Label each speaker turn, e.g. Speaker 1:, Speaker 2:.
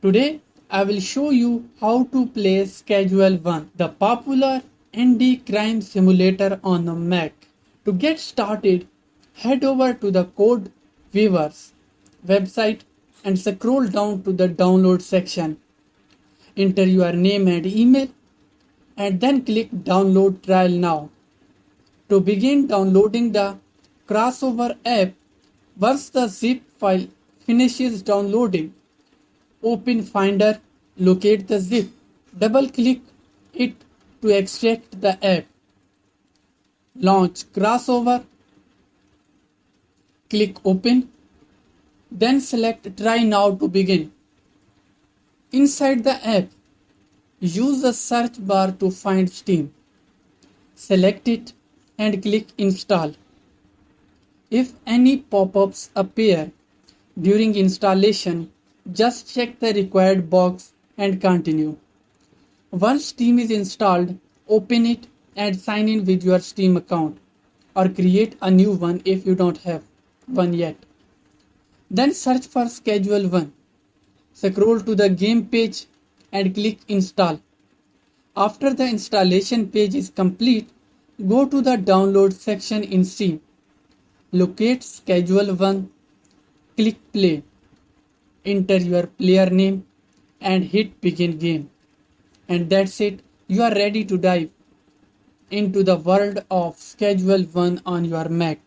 Speaker 1: Today, I will show you how to play Schedule 1, the popular indie crime simulator on the Mac. To get started, head over to the Code Weavers website and scroll down to the download section. Enter your name and email and then click Download Trial Now. To begin downloading the Crossover app, once the zip file finishes downloading, open Finder, locate the zip, double-click it to extract the app. Launch Crossover, click Open, then select Try Now to begin. Inside the app, use the search bar to find Steam. Select it and click Install. If any pop-ups appear during installation, just check the required box and continue. Once Steam is installed, open it and sign in with your Steam account or create a new one if you don't have one yet. Then search for Schedule 1. Scroll to the game page and click Install. After the installation page is complete, go to the Download section in Steam. Locate Schedule 1, click Play. Enter your player name and hit Begin Game. And that's it, you are ready to dive into the world of Schedule 1 on your Mac.